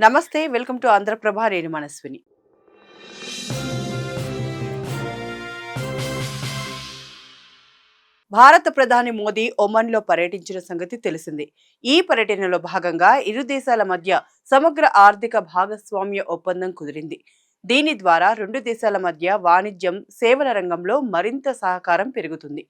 నమస్తే, welcome to Andhraprabha. నేను మనస్విని. భారత ప్రధాని మోదీ ఒమన్లో పర్యటించిన సంగతి తెలిసిందే. ఈ పర్యటనలో భాగంగా ఇరు దేశాల మధ్య సమగ్ర ఆర్థిక భాగస్వామ్య ఒప్పందం కుదిరింది. దీని ద్వారా రెండు దేశాల మధ్య వాణిజ్యం, సేవల రంగంలో మరింత సహకారం పెరుగుతుంది.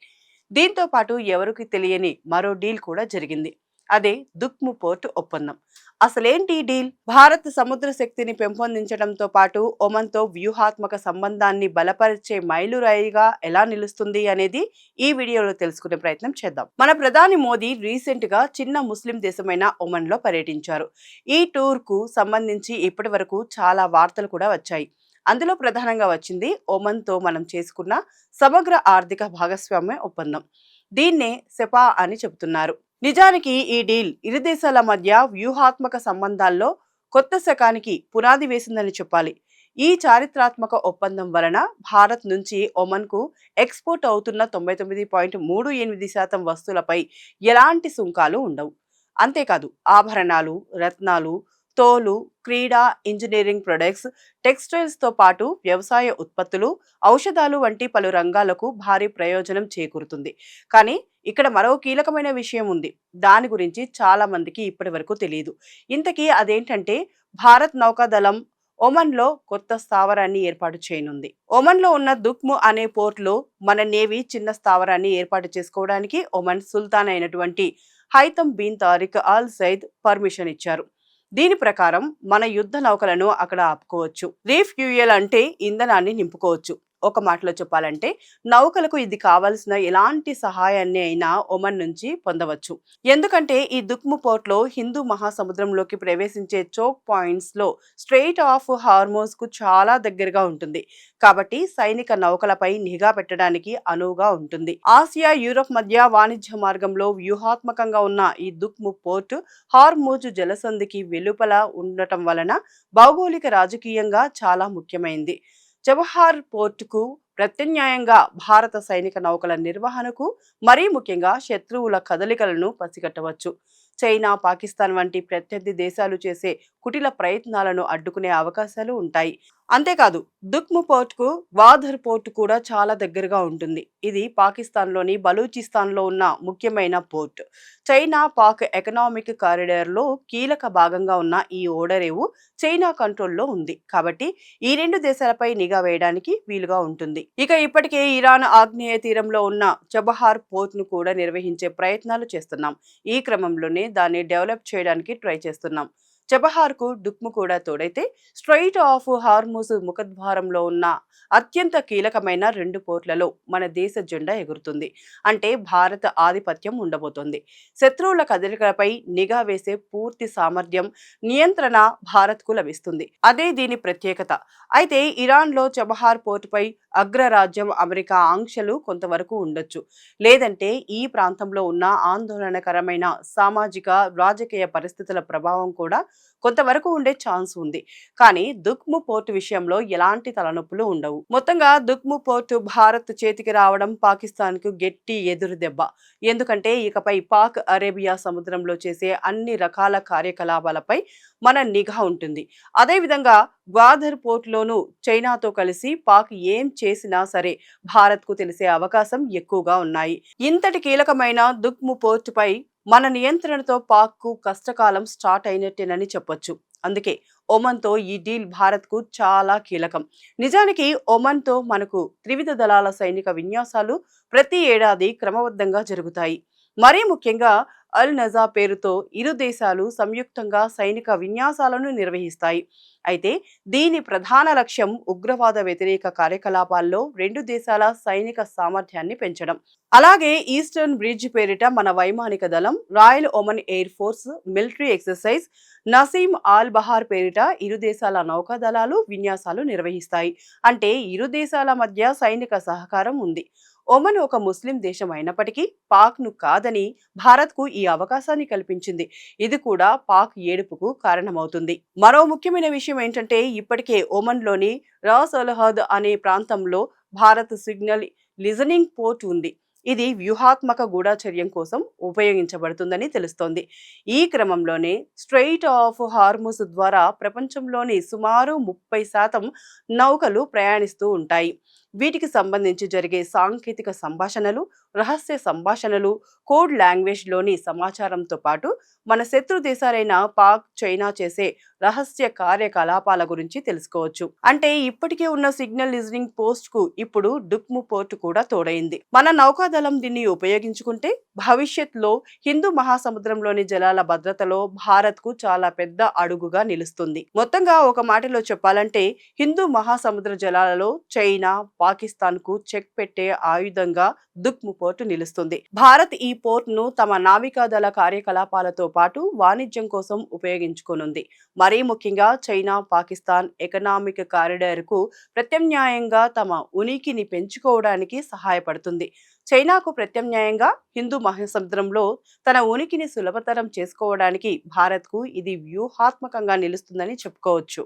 దీంతో పాటు ఎవరికి తెలియని మరో డీల్ కూడా జరిగింది. అదే దుక్ము పోర్టు ఒప్పందం. అసలేంటి ఈ డీల్? భారత్ సముద్ర శక్తిని పెంపొందించడంతో పాటు ఒమన్తో వ్యూహాత్మక సంబంధాన్ని బలపరిచే మైలురాయిగా ఎలా నిలుస్తుంది అనేది ఈ వీడియోలో తెలుసుకునే ప్రయత్నం చేద్దాం. మన ప్రధాని మోదీ రీసెంట్ గా చిన్న ముస్లిం దేశమైన ఒమన్ లో పర్యటించారు. ఈ టూర్ కు సంబంధించి ఇప్పటి వరకు చాలా వార్తలు కూడా వచ్చాయి. అందులో ప్రధానంగా వచ్చింది ఒమన్తో మనం చేసుకున్న సమగ్ర ఆర్థిక భాగస్వామ్య ఒప్పందం. దీన్నే సెపా అని చెబుతున్నారు. నిజానికి ఈ డీల్ ఇరు దేశాల మధ్య వ్యూహాత్మక సంబంధాల్లో కొత్త శకానికి పునాది వేసిందని చెప్పాలి. ఈ చారిత్రాత్మక ఒప్పందం వలన భారత్ నుంచి ఒమన్కు ఎక్స్పోర్ట్ అవుతున్న 99.38% వస్తువులపై ఎలాంటి సుంకాలు ఉండవు. అంతేకాదు ఆభరణాలు, రత్నాలు, తోలు, క్రీడా, ఇంజనీరింగ్ ప్రొడక్ట్స్, టెక్స్టైల్స్ తో పాటు వ్యవసాయ ఉత్పత్తులు, ఔషధాలు వంటి పలు రంగాలకు భారీ ప్రయోజనం చేకూరుతుంది. కానీ ఇక్కడ మరో కీలకమైన విషయం ఉంది. దాని గురించి చాలా మందికి ఇప్పటి వరకు తెలియదు. ఇంతకీ అదేంటంటే, భారత్ నౌకాదళం ఒమన్లో కొత్త స్థావరాన్ని ఏర్పాటు చేయనుంది. ఒమన్లో ఉన్న దుక్ము అనే పోర్ట్లో మన నేవీ చిన్న స్థావరాన్ని ఏర్పాటు చేసుకోవడానికి ఒమన్ సుల్తాన్ అయినటువంటి హైతమ్ బిన్ తారిక్ అల్ సైద్ పర్మిషన్ ఇచ్చారు. దీని ప్రకారం మన యుద్ధ నౌకలను అక్కడ ఆపుకోవచ్చు. రీఫ్యూయల్ అంటే ఇంధనాన్ని నింపుకోవచ్చు. ఒక మాటలో చెప్పాలంటే నౌకలకు ఇది కావాల్సిన ఎలాంటి సహాయాన్ని అయినా ఒమన్ నుంచి పొందవచ్చు. ఎందుకంటే ఈ దుక్ము పోర్ట్ లో హిందూ మహాసముద్రంలోకి ప్రవేశించే చోక్ పాయింట్స్ లో స్ట్రెయిట్ ఆఫ్ హార్మోజ్ కు చాలా దగ్గరగా ఉంటుంది. కాబట్టి సైనిక నౌకలపై నిఘా పెట్టడానికి అనువుగా ఉంటుంది. ఆసియా, యూరప్ మధ్య వాణిజ్య మార్గంలో వ్యూహాత్మకంగా ఉన్న ఈ దుక్ము పోర్ట్ హార్మోజ్ జలసంధికి వెలుపల ఉండటం వలన భౌగోళిక రాజకీయంగా చాలా ముఖ్యమైంది. చబహార్ పోర్టుకు ప్రత్యామ్నాయంగా భారత సైనిక నౌకల నిర్వహణకు, మరీ ముఖ్యంగా శత్రువుల కదలికలను పసిగట్టవచ్చు. చైనా, పాకిస్తాన్ వంటి ప్రత్యర్థి దేశాలు చేసే కుటిల ప్రయత్నాలను అడ్డుకునే అవకాశాలు ఉంటాయి. అంతేకాదు దుక్ము పోర్టుకు గ్వాదర్ పోర్టు కూడా చాలా దగ్గరగా ఉంటుంది. ఇది పాకిస్తాన్లోని బలూచిస్తాన్లో ఉన్న ముఖ్యమైన పోర్ట్. చైనా పాక్ ఎకనామిక్ కారిడార్లో కీలక భాగంగా ఉన్న ఈ ఓడరేవు చైనా కంట్రోల్లో ఉంది. కాబట్టి ఈ రెండు దేశాలపై నిఘా వేయడానికి వీలుగా ఉంటుంది. ఇక ఇప్పటికే ఇరాన్ ఆగ్నేయ తీరంలో ఉన్న చబహార్ పోర్ట్ను కూడా నిర్వహించే ప్రయత్నాలు చేస్తున్నాం. ఈ క్రమంలోనే దాన్ని డెవలప్ చేయడానికి ట్రై చేస్తున్నాం. చబహార్కు దుక్ము కూడా తోడైతే స్ట్రెయిట్ ఆఫ్ హార్మూజ్ ముఖద్వారంలో ఉన్న అత్యంత కీలకమైన రెండు పోర్ట్లలో మన దేశ జెండా ఎగురుతుంది. అంటే భారత ఆధిపత్యం ఉండబోతోంది. శత్రువుల కదలికలపై నిఘా వేసే పూర్తి సామర్థ్యం, నియంత్రణ భారత్కు లభిస్తుంది. అదే దీని ప్రత్యేకత. అయితే ఇరాన్లో చబహార్ పోర్టుపై అగ్రరాజ్యం అమెరికా ఆంక్షలు కొంతవరకు ఉండొచ్చు. లేదంటే ఈ ప్రాంతంలో ఉన్న ఆందోళనకరమైన సామాజిక, రాజకీయ పరిస్థితుల ప్రభావం కూడా కొంతవరకు ఉండే ఛాన్స్ ఉంది. కానీ దుక్ము పోర్టు విషయంలో ఎలాంటి తలనొప్పులు ఉండవు. మొత్తంగా దుక్ము పోర్టు భారత్ చేతికి రావడం పాకిస్తాన్ కు గట్టి ఎదురు దెబ్బ. ఎందుకంటే ఇకపై పాక్ అరేబియా సముద్రంలో చేసే అన్ని రకాల కార్యకలాపాలపై మన నిఘా ఉంటుంది. అదేవిధంగా గ్వాదర్ పోర్టులోనూ చైనాతో కలిసి పాక్ ఏం చేసినా సరే భారత్ కు తెలిసే అవకాశం ఎక్కువగా ఉన్నాయి. ఇంతటి కీలకమైన దుక్ము పోర్టుపై మన నియంత్రణతో పాక్ కు కష్టకాలం స్టార్ట్ అయినట్టేనని చెప్పొచ్చు. అందుకే ఒమన్తో ఈ డీల్ భారత్ కు చాలా కీలకం. నిజానికి ఒమన్తో మనకు త్రివిధ దళాల సైనిక విన్యాసాలు ప్రతి ఏడాది క్రమబద్ధంగా జరుగుతాయి. మరీ ముఖ్యంగా అల్ నజా పేరుతో ఇరు దేశాలు సంయుక్తంగా సైనిక విన్యాసాలను నిర్వహిస్తాయి. అయితే దీని ప్రధాన లక్ష్యం ఉగ్రవాద వ్యతిరేక కార్యకలాపాల్లో రెండు దేశాల సైనిక సామర్థ్యాన్ని పెంచడం. అలాగే ఈస్టర్న్ బ్రిడ్జ్ పేరిట మన వైమానిక దళం, royal Oman air force military exercise, Naseem Al Bahar పేరిట ఇరు దేశాల నౌకాదళాలు విన్యాసాలు నిర్వహిస్తాయి. అంటే ఇరు దేశాల మధ్య సైనిక సహకారం ఉంది. ఒమన్ ఒక ముస్లిం దేశం అయినప్పటికీ పాక్ ను కాదని భారత్ కు ఈ అవకాశాన్ని కల్పించింది. ఇది కూడా పాక్ ఏడుపుకు కారణమవుతుంది. మరో ముఖ్యమైన విషయం ఏంటంటే, ఇప్పటికే ఒమన్ లోని రాస్ అల్ హద్ అనే ప్రాంతంలో భారత్ సిగ్నల్ లిజనింగ్ పోర్ట్ ఉంది. ఇది వ్యూహాత్మక గూఢచర్యం కోసం ఉపయోగించబడుతుందని తెలుస్తోంది. ఈ క్రమంలోనే స్ట్రెయిట్ ఆఫ్ హార్ముజ్ ద్వారా ప్రపంచంలోని సుమారు 30% నౌకలు ప్రయాణిస్తూ ఉంటాయి. వీటికి సంబంధించి జరిగే సాంకేతిక సంభాషణలు, రహస్య సంభాషణలు, కోడ్ లాంగ్వేజ్లోని సమాచారంతో పాటు మన శత్రు దేశాలైన పాక్, చైనా చేసే రహస్య కార్యకలాపాల గురించి తెలుసుకోవచ్చు. అంటే ఇప్పటికే ఉన్న సిగ్నల్ లిజనింగ్ పోస్ట్ కు ఇప్పుడు డుక్ము పోర్ట్ కూడా తోడైంది. మన నౌకాదళం దీన్ని ఉపయోగించుకుంటే భవిష్యత్తులో హిందూ మహాసముద్రంలోని జలాల భద్రతలో భారత్ కు చాలా పెద్ద అడుగుగా నిలుస్తుంది. మొత్తంగా ఒక మాటలో చెప్పాలంటే హిందూ మహాసముద్ర జలాలలో చైనా, పాకిస్తాన్ కు చెక్ పెట్టే ఆయుధంగా దుక్ము పోర్టు నిలుస్తుంది. భారత్ ఈ పోర్ట్ ను తమ నావికాదళ కార్యకలాపాలతో పాటు వాణిజ్యం కోసం ఉపయోగించుకోనుంది. మరీ ముఖ్యంగా చైనా, పాకిస్తాన్ ఎకనామిక్ కారిడార్ కు ప్రత్యామ్నాయంగా తమ ఉనికిని పెంచుకోవడానికి సహాయపడుతుంది. చైనాకు ప్రత్యామ్నాయంగా హిందూ మహాసముద్రంలో తన ఉనికిని సులభతరం చేసుకోవడానికి భారత్ కు ఇది వ్యూహాత్మకంగా నిలుస్తుందని చెప్పుకోవచ్చు.